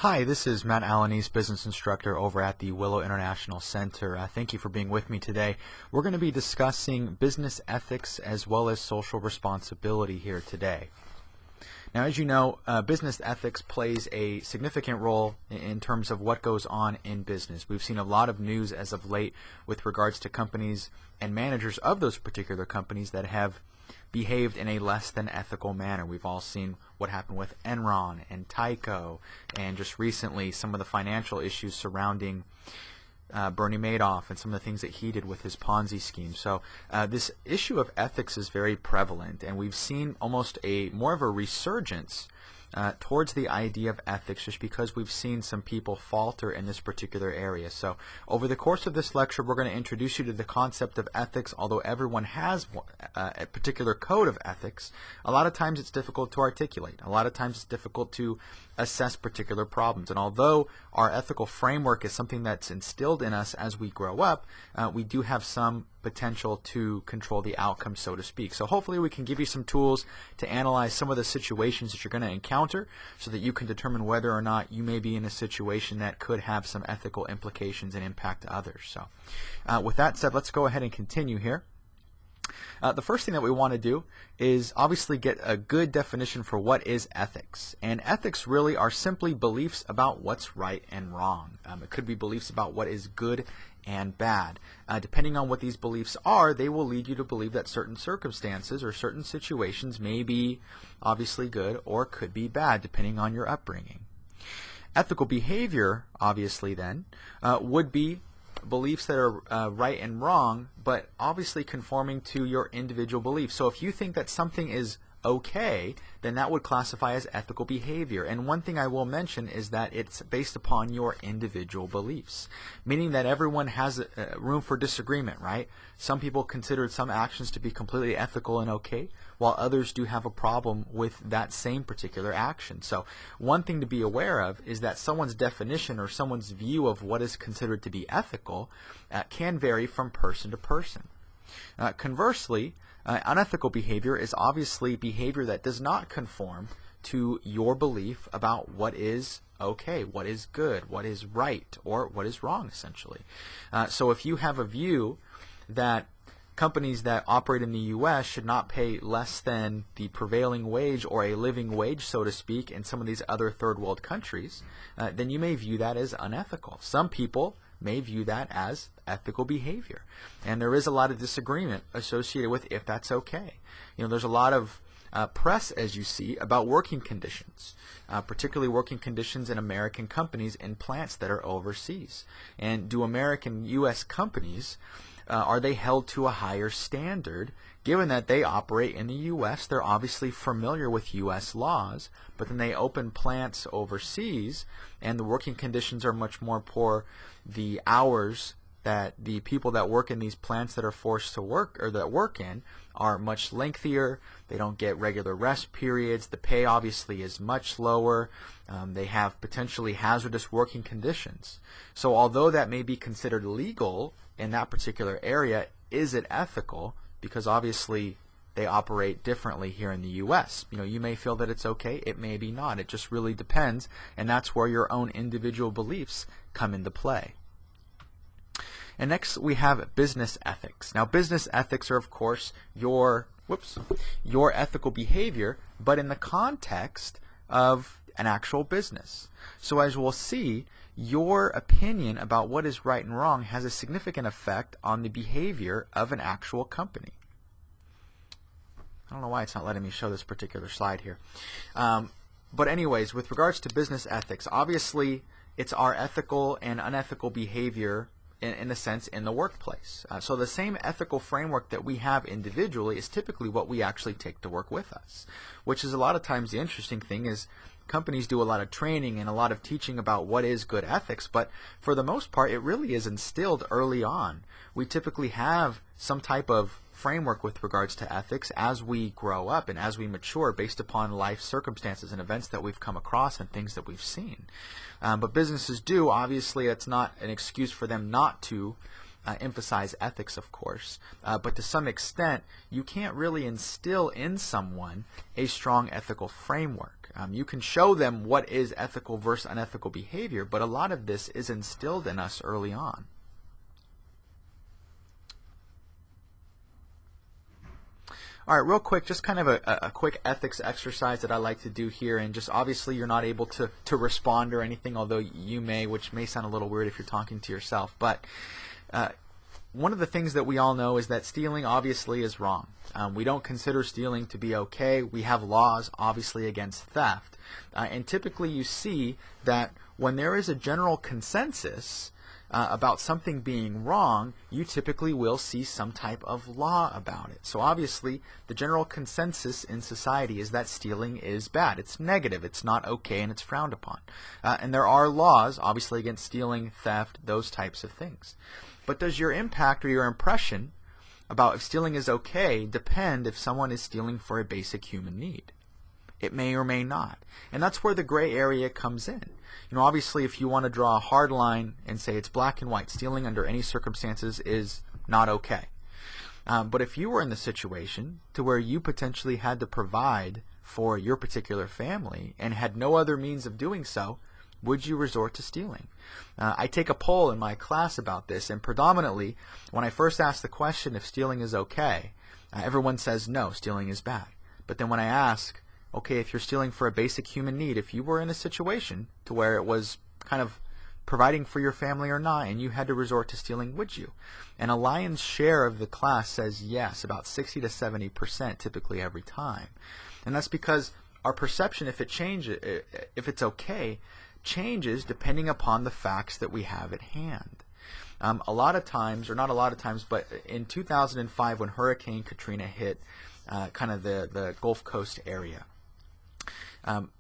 Hi, this is Matt Alanis, business instructor over at the Willow International Center. Thank you for being with me today. We're going to be discussing business ethics as well as social responsibility here today. Now, as you know, business ethics plays a significant role in terms of what goes on in business. We've seen a lot of news as of late with regards to companies and managers of those particular companies that have behaved in a less than ethical manner. We've all seen what happened with Enron and Tyco, and just recently some of the financial issues surrounding Bernie Madoff and some of the things that he did with his Ponzi scheme. So this issue of ethics is very prevalent, and we've seen almost more of a resurgence towards the idea of ethics, just because we've seen some people falter in this particular area. So over the course of this lecture, we're going to introduce you to the concept of ethics. Although everyone has a particular code of ethics, a lot of times it's difficult to articulate. A lot of times it's difficult to assess particular problems. And although our ethical framework is something that's instilled in us as we grow up, we do have some potential to control the outcome, so to speak. So hopefully we can give you some tools to analyze some of the situations that you're going to encounter so that you can determine whether or not you may be in a situation that could have some ethical implications and impact to others. So with that said, let's go ahead and continue here. The first thing that we want to do is obviously get a good definition for what is ethics. And ethics really are simply beliefs about what's right and wrong. It could be beliefs about what is good and bad. Depending on what these beliefs are, they will lead you to believe that certain circumstances or certain situations may be obviously good or could be bad, depending on your upbringing. Ethical behavior, obviously then, would be beliefs that are right and wrong, but obviously conforming to your individual beliefs. So if you think that something is okay, then that would classify as ethical behavior. And one thing I will mention is that it's based upon your individual beliefs, meaning that everyone has room for disagreement, right? Some people consider some actions to be completely ethical and okay, while others do have a problem with that same particular action. So one thing to be aware of is that someone's definition or someone's view of what is considered to be ethical can vary from person to person. Conversely, unethical behavior is obviously behavior that does not conform to your belief about what is okay, what is good, what is right, or what is wrong, essentially. So if you have a view that companies that operate in the U.S. should not pay less than the prevailing wage or a living wage, so to speak, in some of these other third world countries, then you may view that as unethical. Some people may view that as ethical behavior. And there is a lot of disagreement associated with if that's okay. You know, there's a lot of press, as you see, about working conditions, particularly working conditions in American companies in plants that are overseas. And do American U.S. companies, are they held to a higher standard? Given that they operate in the U.S., they're obviously familiar with U.S. laws, but then they open plants overseas and the working conditions are much more poor. The hours that the people that work in these plants that are forced to work or that work in are much lengthier. They don't get regular rest periods. The pay obviously is much lower. They have potentially hazardous working conditions. So although that may be considered legal in that particular area, is it ethical? Because obviously they operate differently here in the U.S. You know, you may feel that it's okay, it may be not. It just really depends, and that's where your own individual beliefs come into play. And next we have business ethics. Now business ethics are of course your ethical behavior, but in the context of an actual business. So as we'll see, your opinion about what is right and wrong has a significant effect on the behavior of an actual company. I don't know why it's not letting me show this particular slide here. But anyways, with regards to business ethics, obviously it's our ethical and unethical behavior in a sense in the workplace. So the same ethical framework that we have individually is typically what we actually take to work with us, which is a lot of times the interesting thing is companies do a lot of training and a lot of teaching about what is good ethics, but for the most part it really is instilled early on. We typically have some type of framework with regards to ethics as we grow up and as we mature based upon life circumstances and events that we've come across and things that we've seen. But businesses do, obviously it's not an excuse for them not to emphasize ethics, of course, but to some extent you can't really instill in someone a strong ethical framework. You can show them what is ethical versus unethical behavior, but a lot of this is instilled in us early on. All right, real quick, just kind of a quick ethics exercise that I like to do here, and just obviously you're not able to respond or anything, although you may, which may sound a little weird if you're talking to yourself. But one of the things that we all know is that stealing obviously is wrong. We don't consider stealing to be okay. We have laws obviously against theft. And typically you see that when there is a general consensus about something being wrong, you typically will see some type of law about it. So obviously the general consensus in society is that stealing is bad. It's negative, it's not okay, and it's frowned upon. And there are laws obviously against stealing, theft, those types of things. But does your impact or your impression about if stealing is okay depend if someone is stealing for a basic human need? It may or may not. And that's where the gray area comes in. You know, obviously if you want to draw a hard line and say it's black and white, stealing under any circumstances is not okay. But if you were in the situation to where you potentially had to provide for your particular family and had no other means of doing so, would you resort to stealing? I take a poll in my class about this, and predominantly when I first ask the question if stealing is okay, everyone says no, stealing is bad. But then when I ask, okay, if you're stealing for a basic human need, if you were in a situation to where it was kind of providing for your family or not, and you had to resort to stealing, would you? And a lion's share of the class says yes, about 60 to 70% typically every time. And that's because our perception, if it's okay, changes depending upon the facts that we have at hand. A lot of times, or not a lot of times, but in 2005 when Hurricane Katrina hit kind of the Gulf Coast area,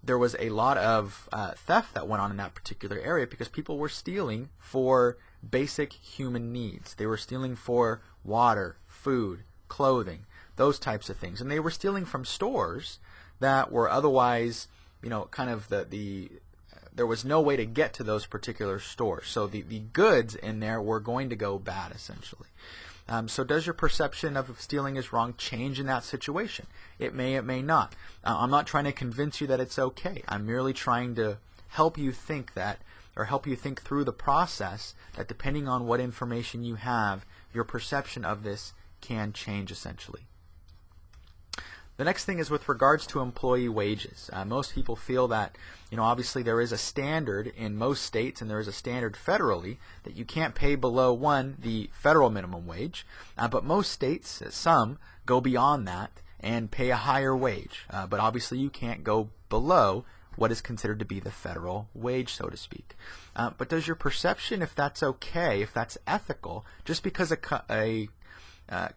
there was a lot of theft that went on in that particular area because people were stealing for basic human needs. They were stealing for water, food, clothing, those types of things. And they were stealing from stores that were otherwise, you know, kind of there was no way to get to those particular stores. So the goods in there were going to go bad, essentially. So does your perception of stealing is wrong change in that situation? It may not. I'm not trying to convince you that it's okay. I'm merely trying to help you think that, or help you think through the process that depending on what information you have, your perception of this can change essentially. The next thing is with regards to employee wages. Most people feel that, you know, obviously there is a standard in most states and there is a standard federally that you can't pay below, one, the federal minimum wage, but most states, some, go beyond that and pay a higher wage. But obviously you can't go below what is considered to be the federal wage, so to speak. But does your perception, if that's okay, if that's ethical, just because a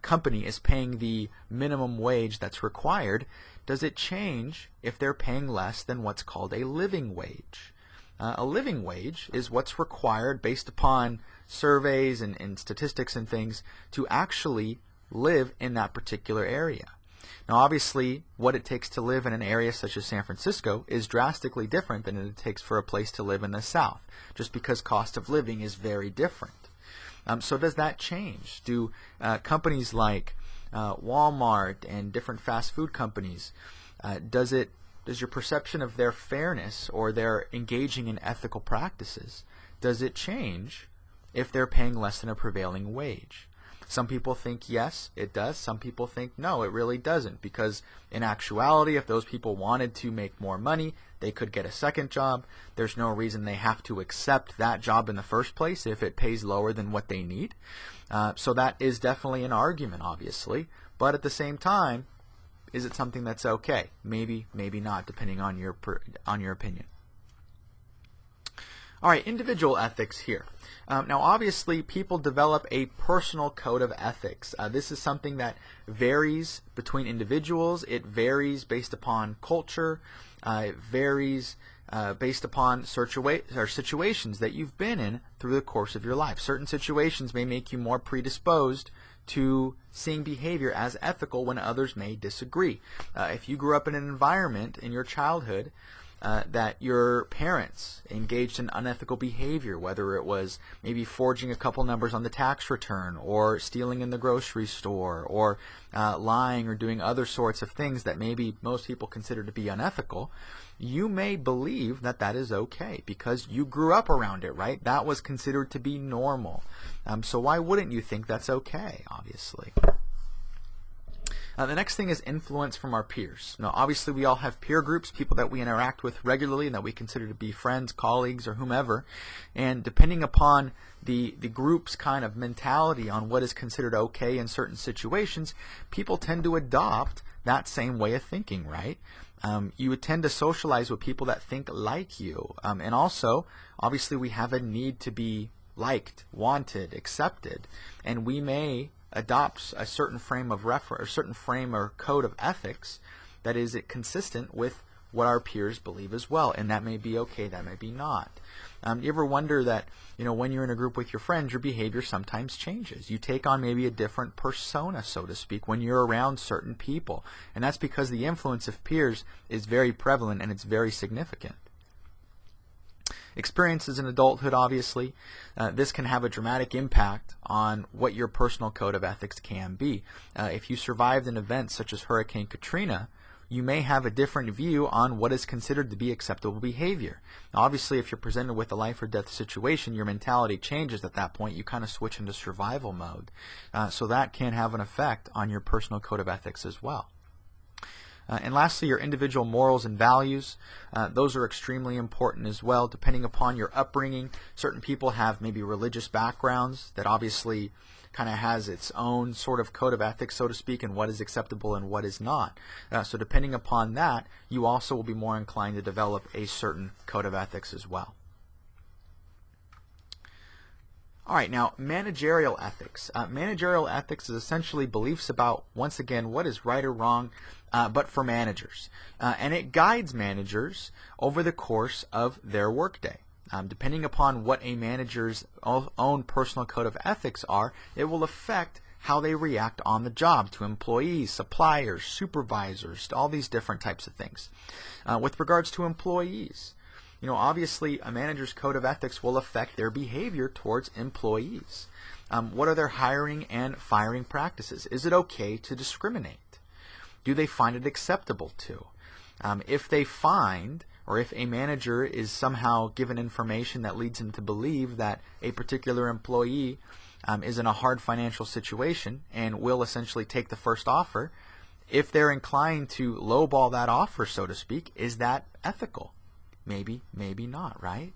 company is paying the minimum wage that's required, does it change if they're paying less than what's called a living wage? A living wage is what's required based upon surveys and statistics and things to actually live in that particular area. Now obviously what it takes to live in an area such as San Francisco is drastically different than it takes for a place to live in the South, just because cost of living is very different. So does that change? Do companies like Walmart and different fast food companies, does your perception of their fairness or their engaging in ethical practices, does it change if they're paying less than a prevailing wage? Some people think yes, it does. Some people think no, it really doesn't, because in actuality, if those people wanted to make more money, they could get a second job. There's no reason they have to accept that job in the first place if it pays lower than what they need. So that is definitely an argument, obviously. But at the same time, is it something that's okay? Maybe, maybe not, depending on your opinion. All right, individual ethics here. Now obviously people develop a personal code of ethics. This is something that varies between individuals. It varies based upon culture. It varies based upon situations that you've been in through the course of your life. Certain situations may make you more predisposed to seeing behavior as ethical when others may disagree. If you grew up in an environment in your childhood that your parents engaged in unethical behavior, whether it was maybe forging a couple numbers on the tax return, or stealing in the grocery store, or lying or doing other sorts of things that maybe most people consider to be unethical, you may believe that that is okay because you grew up around it, right? That was considered to be normal. So why wouldn't you think that's okay, obviously? The next thing is influence from our peers. Now, obviously, we all have peer groups, people that we interact with regularly and that we consider to be friends, colleagues, or whomever. And depending upon the group's kind of mentality on what is considered okay in certain situations, people tend to adopt that same way of thinking, right? You would tend to socialize with people that think like you. And also, obviously, we have a need to be liked, wanted, accepted. And we may adopts a certain frame of reference, a certain frame or code of ethics that is consistent with what our peers believe as well, and that may be okay, that may be not. You ever wonder that, when you're in a group with your friends, your behavior sometimes changes. You take on maybe a different persona, so to speak, when you're around certain people, and that's because the influence of peers is very prevalent and it's very significant. Experiences in adulthood, obviously, this can have a dramatic impact on what your personal code of ethics can be. If you survived an event such as Hurricane Katrina, you may have a different view on what is considered to be acceptable behavior. Now, obviously, if you're presented with a life or death situation, your mentality changes at that point. You kind of switch into survival mode. So that can have an effect on your personal code of ethics as well. And lastly, your individual morals and values. Those are extremely important as well, depending upon your upbringing. Certain people have maybe religious backgrounds that obviously kind of has its own sort of code of ethics, so to speak, and what is acceptable and what is not. So depending upon that, you also will be more inclined to develop a certain code of ethics as well. All right, now managerial ethics. Managerial ethics is essentially beliefs about, once again, what is right or wrong, but for managers. And it guides managers over the course of their workday. Depending upon what a manager's own personal code of ethics are, it will affect how they react on the job to employees, suppliers, supervisors, all these different types of things. With regards to employees, obviously a manager's code of ethics will affect their behavior towards employees. What are their hiring and firing practices? Is it okay to discriminate? Do they find it acceptable to? If they find, or if a manager is somehow given information that leads him to believe that a particular employee is in a hard financial situation and will essentially take the first offer, if they're inclined to lowball that offer, so to speak, is that ethical? Maybe, maybe not, right?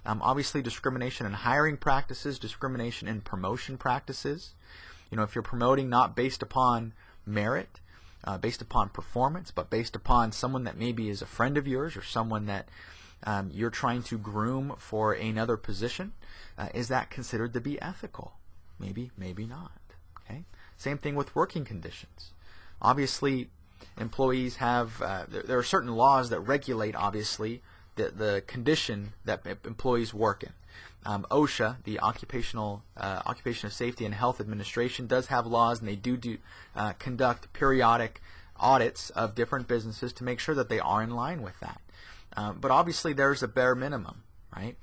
Obviously, discrimination in hiring practices, discrimination in promotion practices. If you're promoting not based upon merit, based upon performance, but based upon someone that maybe is a friend of yours or someone that you're trying to groom for another position, is that considered to be ethical? Maybe, maybe not. Okay. Same thing with working conditions. Obviously, employees have, there are certain laws that regulate, obviously, the condition that employees work in. OSHA, the Occupational Safety and Health Administration, does have laws, and they do conduct periodic audits of different businesses to make sure that they are in line with that. But obviously, there's a bare minimum, right?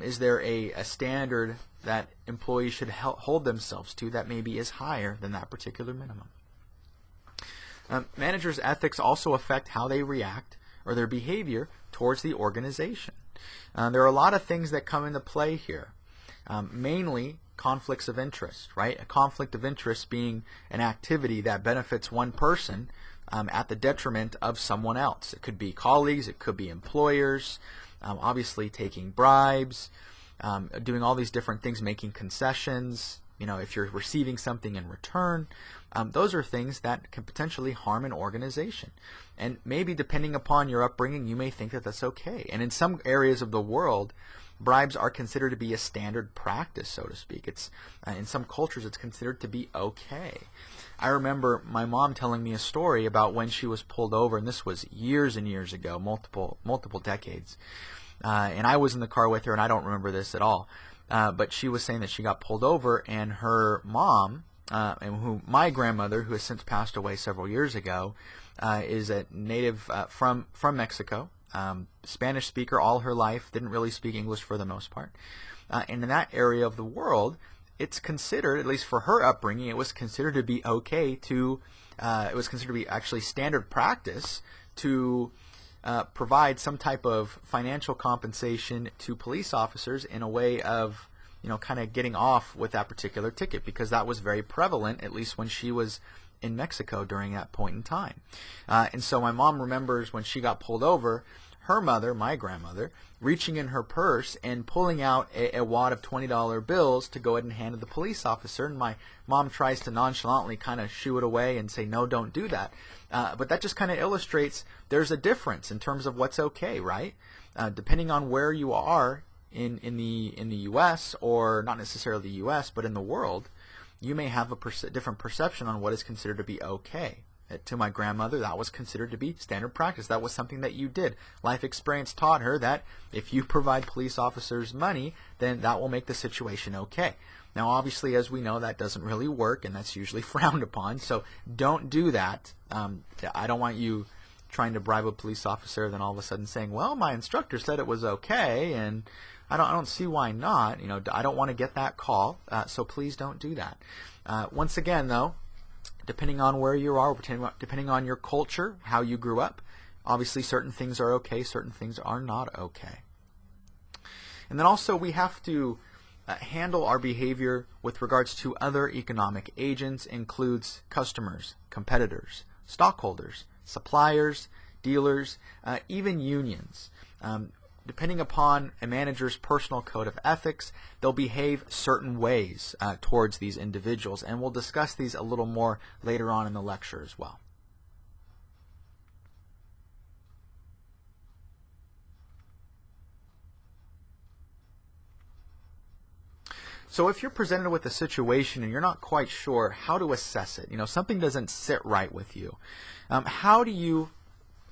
Is there a standard that employees should hold themselves to that maybe is higher than that particular minimum? Managers' ethics also affect how they react or their behavior towards the organization. There are a lot of things that come into play here, mainly conflicts of interest, right? A conflict of interest being an activity that benefits one person at the detriment of someone else. It could be colleagues, it could be employers, obviously taking bribes, doing all these different things, making concessions, if you're receiving something in return. Those are things that can potentially harm an organization. And maybe depending upon your upbringing, you may think that that's okay. And in some areas of the world, bribes are considered to be a standard practice, so to speak. It's in some cultures, it's considered to be okay. I remember my mom telling me a story about when she was pulled over, and this was years and years ago, multiple decades. And I was in the car with her, and I don't remember this at all. But she was saying that she got pulled over, and her mom, and my grandmother, who has since passed away several years ago, is a native from Mexico, Spanish speaker all her life, didn't really speak English for the most part. And in that area of the world, it's considered, at least for her upbringing, it was considered to be okay to, it was considered to be actually standard practice to provide some type of financial compensation to police officers in a way of, kind of getting off with that particular ticket, because that was very prevalent, at least when she was in Mexico during that point in time. And so my mom remembers when she got pulled over, her mother, my grandmother, reaching in her purse and pulling out a wad of $20 bills to go ahead and hand to the police officer. And my mom tries to nonchalantly kind of shoo it away and say, no, don't do that. But that just kind of illustrates there's a difference in terms of what's okay, right? Depending on where you are in the U.S., or not necessarily the U.S., but in the world, you may have a different perception on what is considered to be okay. To my grandmother, that was considered to be standard practice. That was something that you did. Life experience taught her that if you provide police officers money, then that will make the situation okay. Now, obviously, as we know, that doesn't really work, and that's usually frowned upon, so don't do that. I don't want you trying to bribe a police officer, then all of a sudden saying, well, my instructor said it was okay, and I don't see why not. I don't want to get that call, so please don't do that. Once again, though, depending on where you are, depending on your culture, how you grew up, obviously certain things are okay, certain things are not okay. And then also we have to handle our behavior with regards to other economic agents, includes customers, competitors, stockholders, suppliers, dealers, even unions. Depending upon a manager's personal code of ethics, they'll behave certain ways towards these individuals, and we'll discuss these a little more later on in the lecture as well. So if you're presented with a situation and you're not quite sure how to assess it, something doesn't sit right with you, how do you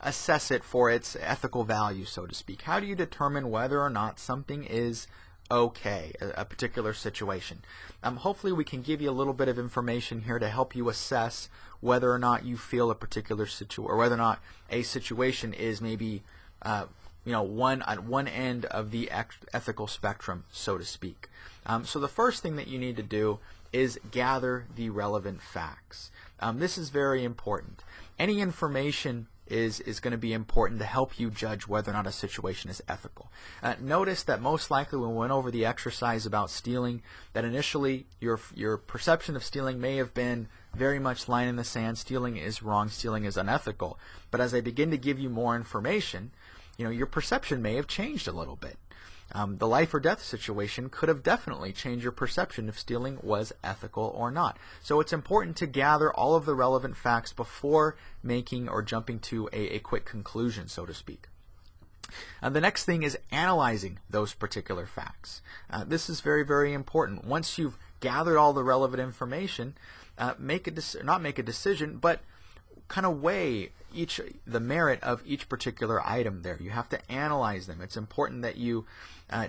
assess it for its ethical value, so to speak? How do you determine whether or not something is okay, a particular situation? Hopefully we can give you a little bit of information here to help you assess whether or not you feel a particular situation, or whether or not a situation is maybe at one end of the ethical spectrum, so to speak. So the first thing that you need to do is gather the relevant facts. This is very important. Any information is going to be important to help you judge whether or not a situation is ethical. Notice that most likely when we went over the exercise about stealing, that initially your perception of stealing may have been very much line in the sand. Stealing is wrong, stealing is unethical. But as I begin to give you more information, your perception may have changed a little bit. The life or death situation could have definitely changed your perception if stealing was ethical or not. So it's important to gather all of the relevant facts before making or jumping to a quick conclusion, so to speak. The next thing is analyzing those particular facts. This is very, very important. Once you've gathered all the relevant information, not make a decision, but kind of weigh the merit of each particular item there. You have to analyze them. It's important that you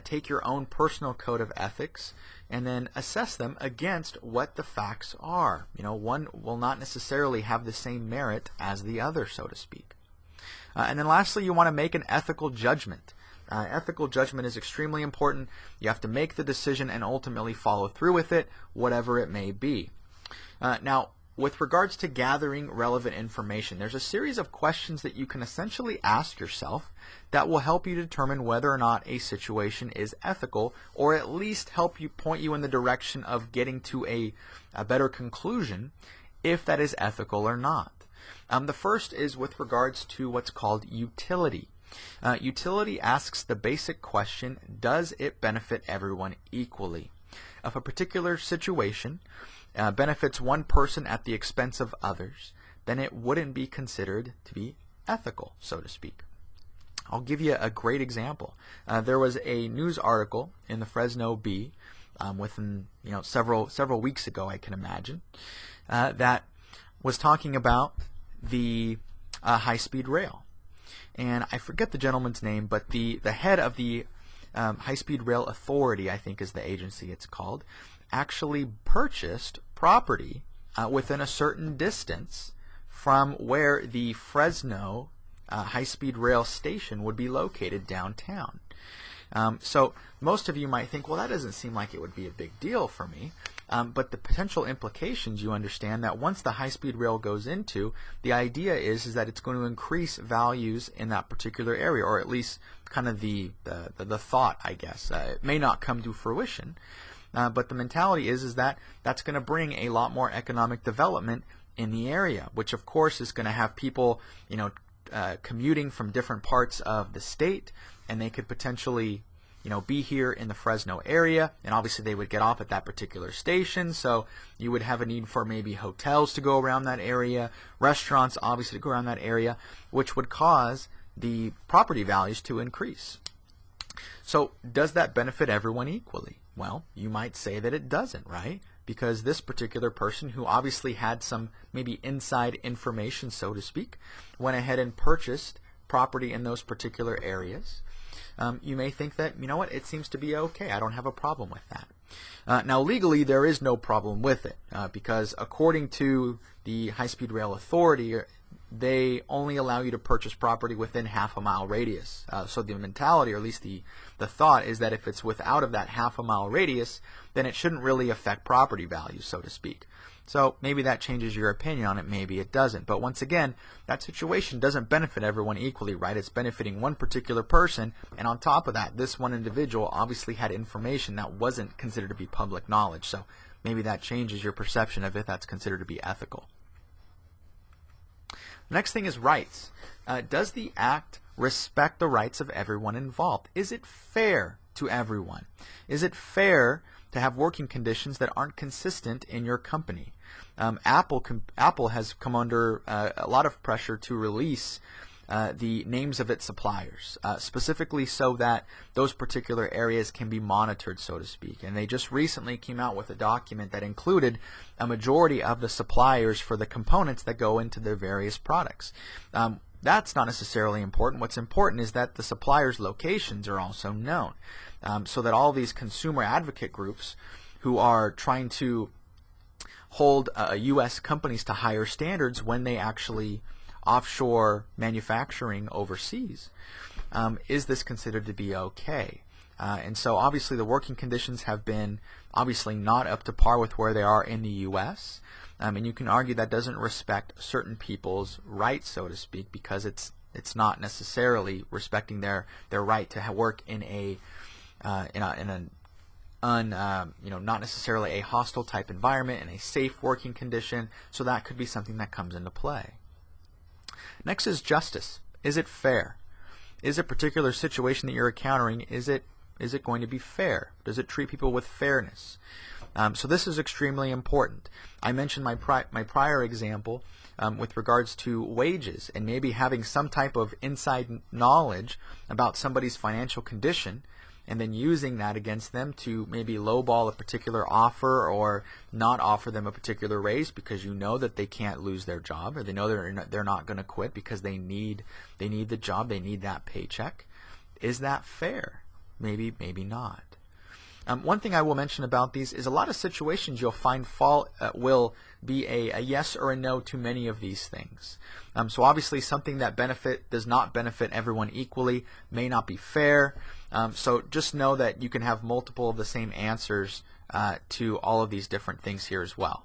take your own personal code of ethics and then assess them against what the facts are. One will not necessarily have the same merit as the other, so to speak. And then lastly, you want to make an ethical judgment. Ethical judgment is extremely important. You have to make the decision and ultimately follow through with it, whatever it may be. Now, with regards to gathering relevant information, there's a series of questions that you can essentially ask yourself that will help you determine whether or not a situation is ethical, or at least help you point you in the direction of getting to a better conclusion if that is ethical or not. The first is with regards to what's called utility. Utility asks the basic question, does it benefit everyone equally? If a particular situation benefits one person at the expense of others, then it wouldn't be considered to be ethical, so to speak. I'll give you a great example. There was a news article in the Fresno Bee within several weeks ago, I can imagine, that was talking about the high-speed rail. And I forget the gentleman's name, but the head of the High-Speed Rail Authority, I think is the agency it's called, actually purchased property within a certain distance from where the Fresno high-speed rail station would be located downtown. So most of you might think, well, that doesn't seem like it would be a big deal for me. But the potential implications, you understand that once the high-speed rail goes into, the idea is that it's going to increase values in that particular area, or at least kind of the thought, I guess. It may not come to fruition, but the mentality is that that's going to bring a lot more economic development in the area, which of course is going to have people, commuting from different parts of the state, and they could potentially be here in the Fresno area, and obviously they would get off at that particular station, so you would have a need for maybe hotels to go around that area, restaurants obviously to go around that area, which would cause the property values to increase. So does that benefit everyone equally? Well, you might say that it doesn't, right? Because this particular person, who obviously had some maybe inside information, so to speak, went ahead and purchased property in those particular areas. You may think that, it seems to be okay. I don't have a problem with that. Now, legally, there is no problem with it because according to the High-Speed Rail Authority, they only allow you to purchase property within half-a-mile radius. So the mentality, or at least the thought, is that if it's without of that half-a-mile radius, then it shouldn't really affect property values, so to speak. So maybe that changes your opinion on it, maybe it doesn't. But once again, that situation doesn't benefit everyone equally, right? It's benefiting one particular person, and on top of that, this one individual obviously had information that wasn't considered to be public knowledge. So maybe that changes your perception of if that's considered to be ethical. Next thing is rights. Does the act respect the rights of everyone involved? Is it fair to everyone? Is it fair to have working conditions that aren't consistent in your company? Apple has come under a lot of pressure to release the names of its suppliers, specifically so that those particular areas can be monitored, so to speak. And they just recently came out with a document that included a majority of the suppliers for the components that go into their various products. That's not necessarily important. What's important is that the suppliers' locations are also known, so that all these consumer advocate groups who are trying to hold U.S. companies to higher standards when they actually offshore manufacturing overseas, is this considered to be okay? And so obviously the working conditions have been obviously not up to par with where they are in the U.S., and you can argue that doesn't respect certain people's rights, so to speak, because it's not necessarily respecting their right to work in not necessarily a hostile type environment, in a safe working condition. So that could be something that comes into play. Next is justice. Is it fair? Is a particular situation that you're encountering, is it going to be fair? Does it treat people with fairness? So this is extremely important. I mentioned my prior example with regards to wages and maybe having some type of inside knowledge about somebody's financial condition, and then using that against them to maybe lowball a particular offer or not offer them a particular raise because you know that they can't lose their job, or they know they're not going to quit because they need the job, they need that paycheck. Is that fair? Maybe not. One thing I will mention about these is a lot of situations you'll find will be a yes or a no to many of these things. So obviously something that does not benefit everyone equally may not be fair. So just know that you can have multiple of the same answers to all of these different things here as well.